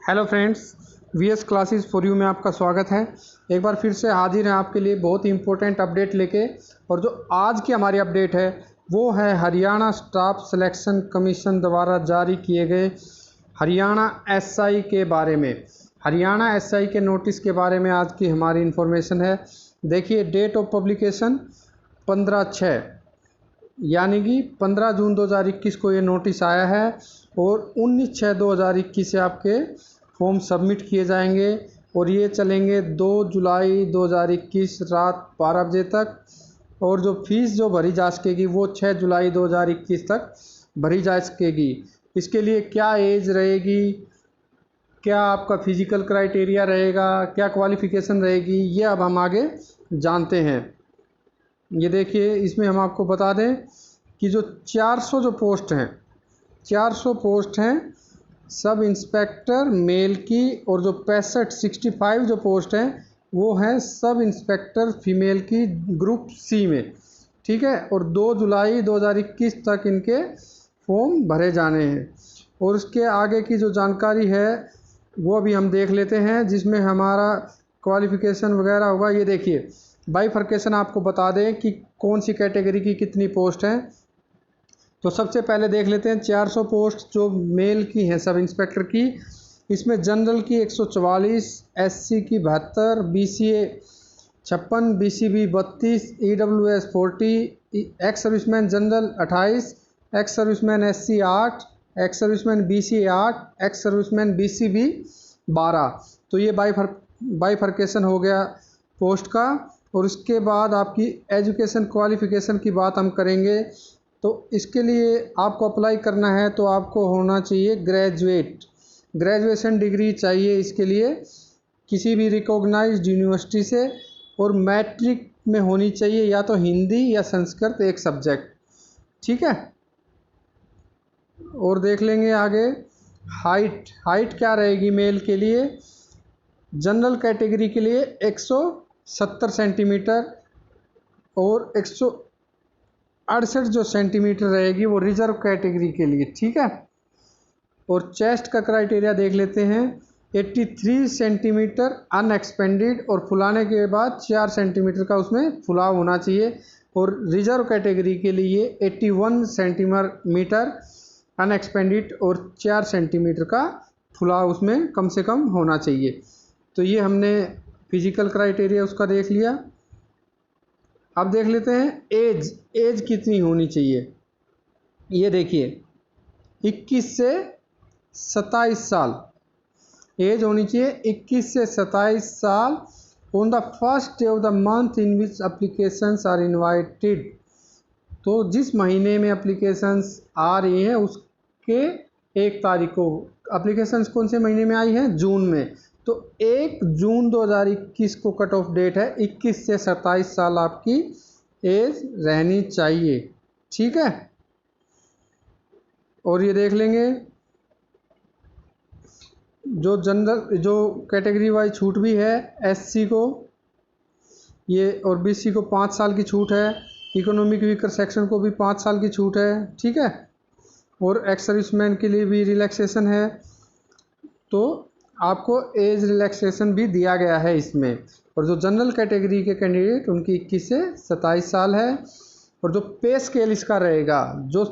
Hello friends, VS classes for you में आपका स्वागत है। एक बार फिर से हाजिर हैं आपके लिए बहुत ही इम्पोर्टेंट अपडेट लेके। और जो आज की हमारी अपडेट है वो है हरियाणा स्टाफ सिलेक्शन कमीशन द्वारा जारी किए गए हरियाणा एसआई के बारे में। हरियाणा एसआई के नोटिस के बारे में आज की हमारी इन्फॉर्मेशन है। देखिए, डेट ऑफ पब्लिकेशन 15/6 यानी कि 15 जून 2021 को ये नोटिस आया है और 19/6/2021 से आपके फॉर्म सबमिट किए जाएंगे और ये चलेंगे 2 जुलाई 2021 रात 12 बजे तक। और जो फीस जो भरी जा सकेगी वो 6 जुलाई 2021 तक भरी जा सकेगी। इसके लिए क्या एज रहेगी, क्या आपका फिजिकल क्राइटेरिया रहेगा, क्या क्वालिफ़िकेशन रहेगी, ये अब हम आगे जानते हैं। ये देखिए, इसमें हम आपको बता दें कि जो 400 जो पोस्ट हैं, 400 पोस्ट हैं सब इंस्पेक्टर मेल की, और जो 65 जो पोस्ट हैं वो हैं सब इंस्पेक्टर फीमेल की ग्रुप सी में। ठीक है, और 2 जुलाई 2021 तक इनके फॉर्म भरे जाने हैं। और उसके आगे की जो जानकारी है वो अभी हम देख लेते हैं, जिसमें हमारा क्वालिफ़िकेशन वगैरह होगा। ये देखिए, बाइफर्केशन आपको बता दें कि कौन सी कैटेगरी की कितनी पोस्ट हैं। तो सबसे पहले देख लेते हैं 400 पोस्ट जो मेल की हैं सब इंस्पेक्टर की। इसमें जनरल की 144, एससी की 72, BCA 56, BCB 32, EWS 40, ex serviceman general 28, ex serviceman SC 8, ex serviceman BCA 8, ex serviceman BCB 12। तो ये बाइफर्केशन हो गया पोस्ट का। और उसके बाद आपकी एजुकेशन क्वालिफ़िकेशन की बात हम करेंगे। तो इसके लिए आपको अप्लाई करना है तो आपको होना चाहिए ग्रेजुएशन डिग्री चाहिए इसके लिए, किसी भी रिकॉग्नाइज्ड यूनिवर्सिटी से, और मैट्रिक में होनी चाहिए या तो हिंदी या संस्कृत एक सब्जेक्ट। ठीक है, और देख लेंगे आगे। हाइट क्या रहेगी मेल के लिए। जनरल कैटेगरी के लिए 170 सेंटीमीटर और 168 जो सेंटीमीटर रहेगी वो रिजर्व कैटेगरी के लिए। ठीक है, और चेस्ट का क्राइटेरिया देख लेते हैं। 83 सेंटीमीटर अनएक्सपेंडेड, और फुलाने के बाद 4 सेंटीमीटर का उसमें फुलाव होना चाहिए। और रिजर्व कैटेगरी के लिए 81 सेंटीमीटर अनएक्सपेंडेड और 4 सेंटीमीटर का फुलाव उसमें कम से कम होना चाहिए। तो ये हमने फिजिकल क्राइटेरिया उसका देख लिया। अब देख लेते हैं एज कितनी होनी चाहिए। ये देखिए, 21 से 27 साल एज होनी चाहिए। 21 से 27 साल on the first day of the month in which applications are invited. तो जिस महीने में एप्लीकेशंस आ रही हैं उसके 1 तारीख को। एप्लीकेशंस कौन से महीने में आई हैं? जून में। तो 1 जून 2021 को कट ऑफ डेट है। 21 से 27 साल आपकी एज रहनी चाहिए। ठीक है, और ये देख लेंगे जो जनरल जो कैटेगरी वाइज छूट भी है। एससी को ये और बीसी को 5 साल की छूट है। इकोनॉमिक वीकर सेक्शन को भी 5 साल की छूट है। ठीक है, और एक्स सर्विसमैन के लिए भी रिलैक्सेशन है। तो आपको एज रिलैक्सेशन भी दिया गया है इसमें। और जो जनरल कैटेगरी के कैंडिडेट उनकी 21 से 27 साल है। और जो पे स्केल इसका रहेगा, जो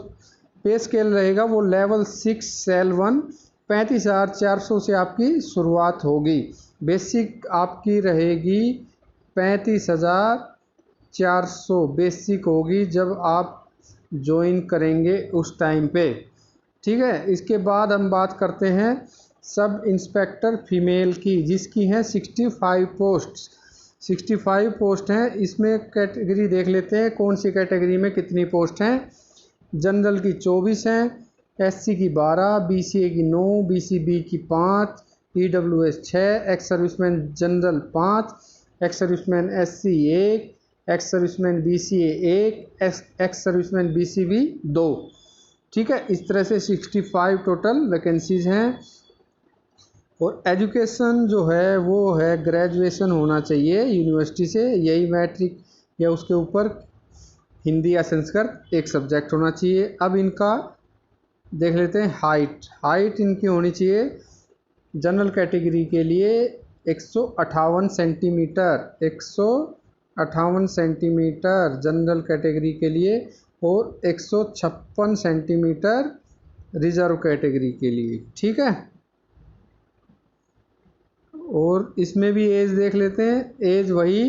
पे स्केल रहेगा वो लेवल 6 सेल 1 35,400 से आपकी शुरुआत होगी। बेसिक आपकी रहेगी 35,400 बेसिक होगी जब आप ज्वाइन करेंगे उस टाइम पे। ठीक है, इसके बाद हम बात करते हैं सब इंस्पेक्टर फीमेल की, जिसकी हैं 65 पोस्ट हैं। इसमें कैटेगरी देख लेते हैं कौन सी कैटेगरी में कितनी पोस्ट हैं। जनरल की 24 हैं, एससी की 12, बीसीए की 9, बीसीबी की 5, EWS 6, ex serviceman general 5, ex serviceman SC 1, ex serviceman BCA 1, ex serviceman BCB 2। ठीक है, इस तरह से 65 टोटल वैकेंसीज हैं। और एजुकेशन जो है वो है ग्रेजुएशन होना चाहिए यूनिवर्सिटी से, यही मैट्रिक या उसके ऊपर हिंदी या संस्कृत एक सब्जेक्ट होना चाहिए। अब इनका देख लेते हैं हाइट इनकी होनी चाहिए जनरल कैटेगरी के लिए 158 सेंटीमीटर, 158 सेंटीमीटर जनरल कैटेगरी के लिए, और 156 सेंटीमीटर रिजर्व कैटेगरी के लिए। ठीक है, और इसमें भी एज देख लेते हैं। एज वही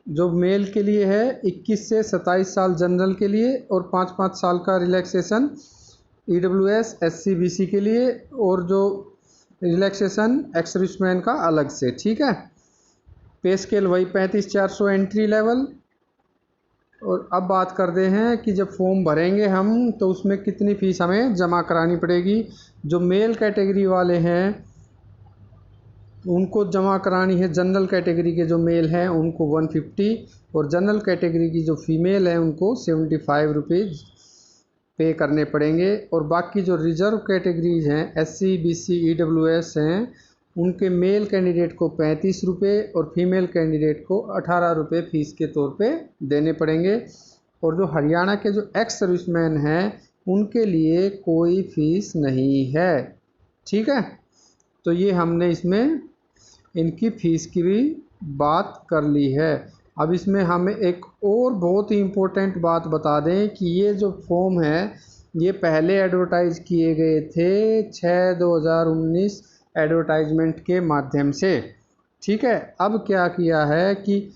जो मेल के लिए है 21 से 27 साल जनरल के लिए, और 5-5 साल का रिलैक्सेशन EWS SC BC के लिए, और जो रिलैक्सेशन एक्स सर्विसमैन का अलग से। ठीक है, पे स्केल वही 35,400 एंट्री लेवल। और अब बात करते हैं कि जब फॉर्म भरेंगे हम तो उसमें कितनी फ़ीस हमें जमा करानी पड़ेगी। जो मेल कैटेगरी वाले हैं उनको जमा करानी है, जनरल कैटेगरी के जो मेल हैं उनको 150, और जनरल कैटेगरी की जो फीमेल है उनको 75 रुपीज़ पे करने पड़ेंगे। और बाकी जो रिजर्व कैटेगरीज हैं SC BC EWS हैं उनके मेल कैंडिडेट को 35 रुपये और फीमेल कैंडिडेट को 18 रुपये फ़ीस के तौर पे देने पड़ेंगे। और जो हरियाणा के जो एक्स सर्विसमैन हैं उनके लिए कोई फ़ीस नहीं है। ठीक है, तो ये हमने इसमें इनकी फ़ीस की भी बात कर ली है। अब इसमें हमें एक और बहुत ही इम्पोर्टेंट बात बता दें कि ये जो फॉर्म है ये पहले एडवर्टाइज किए गए थे 6/2019 एडवर्टाइजमेंट के माध्यम से। ठीक है, अब क्या किया है कि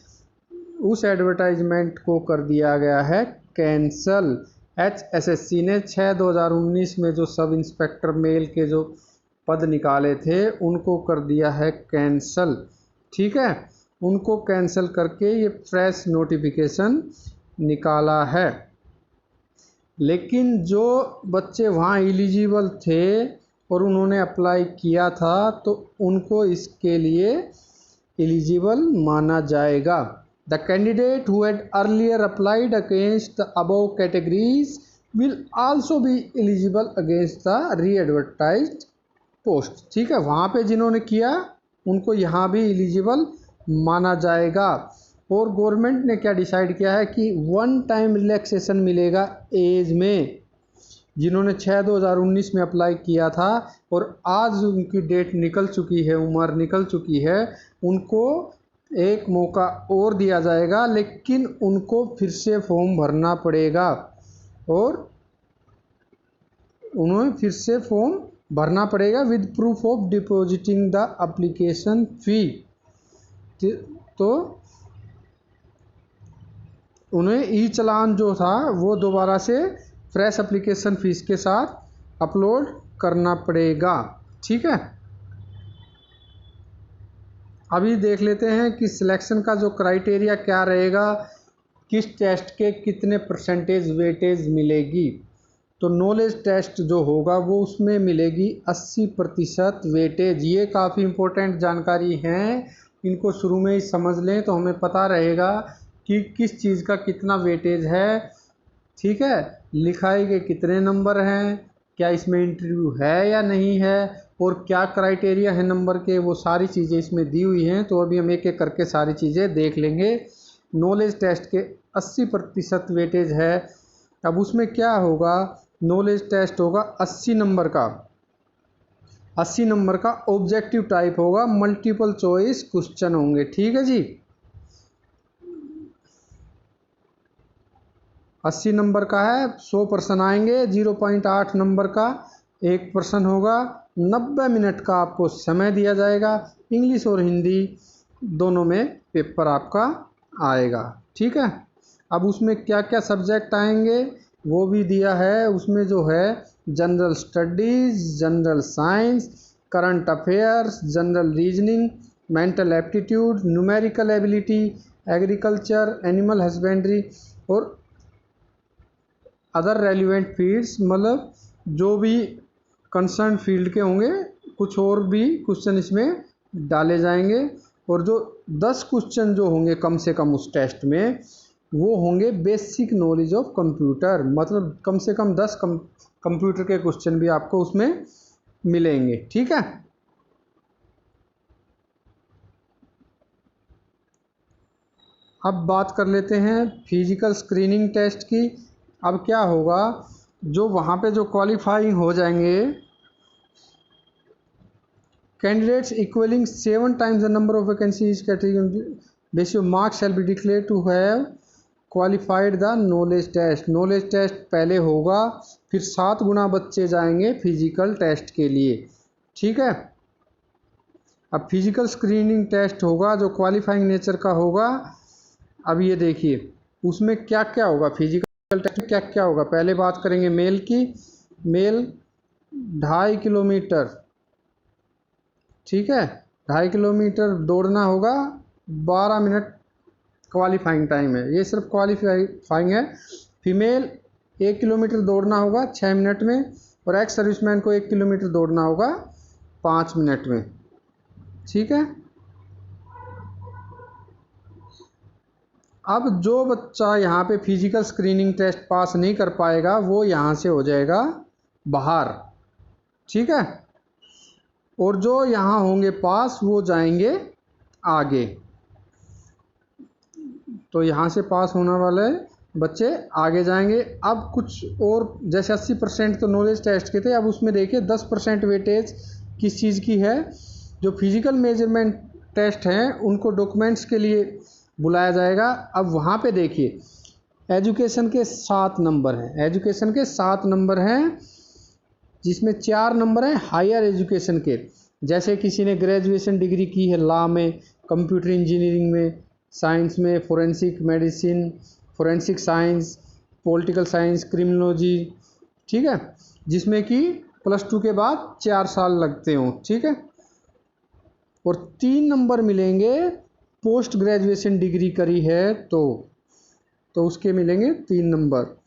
उस एडवर्टाइजमेंट को कर दिया गया है कैंसल। HSSC ने 6/2019 में जो सब इंस्पेक्टर मेल के जो पद निकाले थे उनको कर दिया है कैंसल। ठीक है, उनको कैंसल करके ये फ्रेश नोटिफिकेशन निकाला है। लेकिन जो बच्चे वहाँ एलिजिबल थे और उन्होंने अप्लाई किया था तो उनको इसके लिए एलिजिबल माना जाएगा। The candidate who had earlier applied against the above categories will also be eligible against the री एडवर्टाइज्ड पोस्ट। ठीक है, वहाँ पे जिन्होंने किया उनको यहाँ भी एलिजिबल माना जाएगा। और गवर्नमेंट ने क्या डिसाइड किया है कि 1 टाइम रिलैक्सेशन मिलेगा एज में। जिन्होंने 6/2019 में अप्लाई किया था और आज उनकी डेट निकल चुकी है, उम्र निकल चुकी है, उनको एक मौका और दिया जाएगा, लेकिन उनको फिर से फॉर्म भरना पड़ेगा और उन्हें फिर से फॉर्म भरना पड़ेगा with proof of depositing the application fee. तो उन्हें ई चालान जो था वो दोबारा से फ्रेश एप्लीकेशन फ़ीस के साथ अपलोड करना पड़ेगा। ठीक है, अभी देख लेते हैं कि सिलेक्शन का जो क्राइटेरिया क्या रहेगा, किस टेस्ट के कितने परसेंटेज वेटेज मिलेगी। तो नॉलेज टेस्ट जो होगा वो उसमें मिलेगी 80% वेटेज। ये काफ़ी इम्पोर्टेंट जानकारी है, इनको शुरू में ही समझ लें तो हमें पता रहेगा कि किस चीज़ का कितना वेटेज है। ठीक है, लिखाई के कितने नंबर हैं, क्या इसमें इंटरव्यू है या नहीं है, और क्या क्राइटेरिया है नंबर के, वो सारी चीज़ें इसमें दी हुई हैं। तो अभी हम एक एक करके सारी चीज़ें देख लेंगे। नॉलेज टेस्ट के 80% वेटेज है। अब उसमें क्या होगा, नॉलेज टेस्ट होगा 80 नंबर का। 80 नंबर का ऑब्जेक्टिव टाइप होगा, मल्टीपल चॉइस क्वेश्चन होंगे। ठीक है जी, 80 नंबर का है, 100 प्रश्न आएंगे। 0.8 नंबर का एक प्रश्न होगा। 90 मिनट का आपको समय दिया जाएगा। इंग्लिश और हिंदी दोनों में पेपर आपका आएगा। ठीक है, अब उसमें क्या क्या सब्जेक्ट आएंगे वो भी दिया है। उसमें जो है general studies, general science, current affairs, general reasoning, mental aptitude, numerical ability, agriculture, animal husbandry और अदर रेलिवेंट फील्ड्स, मतलब जो भी कंसर्न फील्ड के होंगे। कुछ और भी क्वेश्चन इसमें डाले जाएंगे। और जो 10 क्वेश्चन जो होंगे कम से कम उस टेस्ट में वो होंगे बेसिक नॉलेज ऑफ कंप्यूटर, मतलब कम से कम 10 कंप्यूटर के क्वेश्चन भी आपको उसमें मिलेंगे। ठीक है, अब बात कर लेते हैं फिजिकल स्क्रीनिंग टेस्ट की। अब क्या होगा, जो वहाँ पे जो क्वालिफाइंग हो जाएंगे candidates equalling 7 times the number of vacancies category basis marks shall be declare to have qualified the knowledge test. Knowledge test पहले होगा, फिर 7 गुना बच्चे जाएंगे फिजिकल टेस्ट के लिए। ठीक है, अब फिजिकल स्क्रीनिंग टेस्ट होगा जो क्वालिफाइंग नेचर का होगा। अब ये देखिए उसमें क्या क्या होगा, फिजिकल टेस्ट में क्या क्या होगा। पहले बात करेंगे मेल की। मेल 2.5 किलोमीटर, ठीक है, 2.5 किलोमीटर दौड़ना होगा, 12 मिनट क्वालिफाइंग टाइम है, ये सिर्फ क्वालिफाइंग है। फीमेल 1 किलोमीटर दौड़ना होगा 6 मिनट में, और एक्स सर्विसमैन को 1 किलोमीटर दौड़ना होगा 5 मिनट में। ठीक है, अब जो बच्चा यहाँ पे फिजिकल स्क्रीनिंग टेस्ट पास नहीं कर पाएगा वो यहाँ से हो जाएगा बाहर। ठीक है, और जो यहाँ होंगे पास वो जाएंगे आगे। तो यहाँ से पास होने वाले बच्चे आगे जाएंगे। अब कुछ और, जैसे 80% तो नॉलेज टेस्ट के थे, अब उसमें देखिए 10% वेटेज किस चीज़ की है। जो फिजिकल मेजरमेंट टेस्ट हैं उनको डॉक्यूमेंट्स के लिए बुलाया जाएगा। अब वहाँ पे देखिए एजुकेशन के 7 नंबर हैं, एजुकेशन के 7 नंबर हैं, जिसमें 4 नंबर हैं हायर एजुकेशन के। जैसे किसी ने ग्रेजुएशन डिग्री की है लॉ में, कंप्यूटर इंजीनियरिंग में, साइंस में, forensic medicine, forensic science, political science, criminology, ठीक है, जिसमें कि +2 के बाद 4 साल लगते हों। ठीक है, और 3 नंबर मिलेंगे पोस्ट ग्रेजुएशन डिग्री करी है तो उसके मिलेंगे 3 नंबर।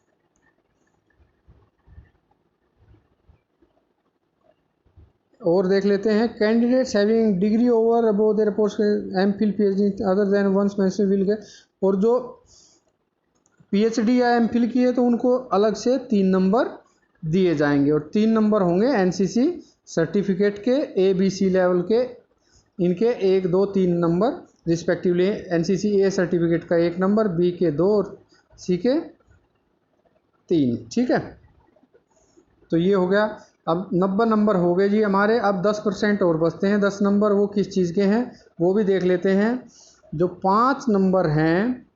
और देख लेते हैं, candidates having degree over above their post MPhil PhD other than ones mention will get. और जो पीएचडी या एमफिल की है तो उनको अलग से 3 नंबर दिए जाएंगे, और 3 नंबर होंगे एनसीसी सर्टिफिकेट के ABC लेवल के, इनके 1, 2, 3 number respectively. NCC A certificate का 1 नंबर, बी के 2 और सी के 3। ठीक है, तो ये हो गया। अब 90 नंबर हो गए जी हमारे। अब 10% और बचते हैं 10 नंबर, वो किस चीज़ के हैं वो भी देख लेते हैं। जो 5 नंबर हैं,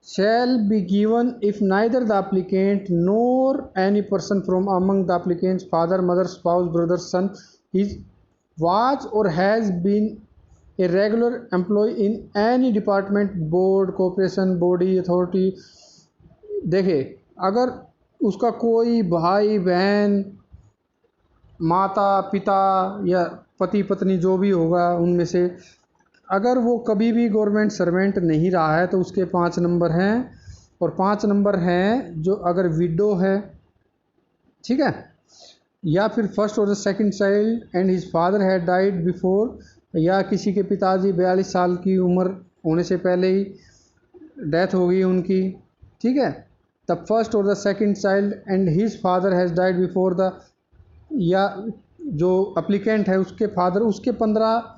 shall be given if neither the applicant nor any person from among the applicants father, mother, spouse, brother, son was or has been a regular employee in any department, board, corporation, body, authority। देखिए अगर उसका कोई भाई बहन, माता पिता या पति पत्नी जो भी होगा उनमें से, अगर वो कभी भी गवर्नमेंट सर्वेंट नहीं रहा है तो उसके 5 नंबर हैं। और 5 नंबर हैं जो अगर विडो है, ठीक है, या फिर फर्स्ट और the second child and his father had died before, या किसी के पिताजी 42 साल की उम्र होने से पहले ही डेथ हो गई उनकी। ठीक है, द फर्स्ट और the second child and his father has died before the, या जो अप्लीकेंट है उसके फादर उसके 15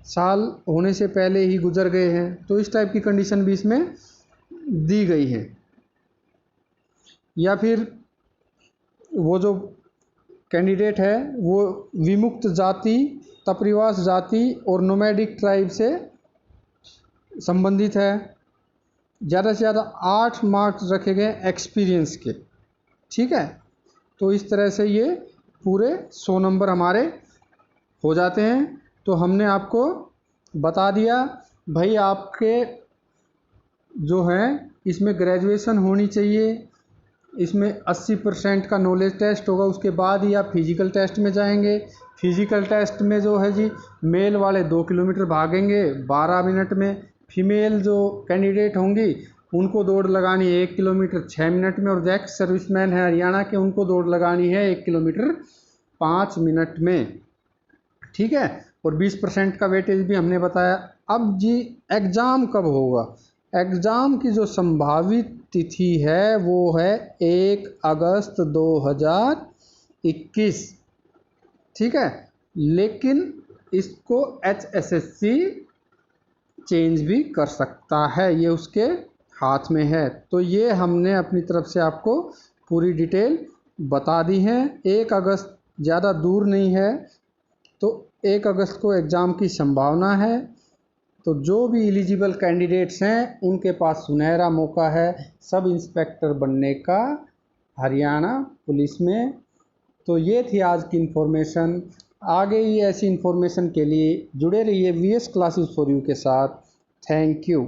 साल होने से पहले ही गुजर गए हैं, तो इस टाइप की कंडीशन भी इसमें दी गई है। या फिर वो जो कैंडिडेट है वो विमुक्त जाति, तपरिवास जाति और नोमैडिक ट्राइब से संबंधित है। ज़्यादा से ज़्यादा 8 मार्क्स रखे गए एक्सपीरियंस के। ठीक है, तो इस तरह से ये पूरे 100 नंबर हमारे हो जाते हैं। तो हमने आपको बता दिया भाई, आपके जो हैं इसमें ग्रेजुएशन होनी चाहिए, इसमें 80% का नॉलेज टेस्ट होगा, उसके बाद ही आप फिजिकल टेस्ट में जाएंगे। फिजिकल टेस्ट में जो है जी, मेल वाले 2 किलोमीटर भागेंगे 12 मिनट में, फीमेल जो कैंडिडेट होंगी उनको दौड़ लगानी है 1 किलोमीटर 6 मिनट में, और जो एक्स सर्विसमैन है हरियाणा के उनको दौड़ लगानी है 1 किलोमीटर 5 मिनट में। ठीक है, और 20% का वेटेज भी हमने बताया। अब जी एग्ज़ाम कब होगा? एग्ज़ाम की जो संभावित तिथि है वो है 1 अगस्त 2021। ठीक है, लेकिन इसको HSSC चेंज भी कर सकता है, ये उसके हाथ में है। तो ये हमने अपनी तरफ से आपको पूरी डिटेल बता दी है। 1 अगस्त ज़्यादा दूर नहीं है, तो 1 अगस्त को एग्ज़ाम की संभावना है। तो जो भी एलिजिबल कैंडिडेट्स हैं उनके पास सुनहरा मौका है सब इंस्पेक्टर बनने का हरियाणा पुलिस में। तो ये थी आज की इन्फॉर्मेशन। आगे ही ऐसी इन्फॉर्मेशन के लिए जुड़े रहिए वीएस क्लासेस फॉर यू के साथ। Thank you.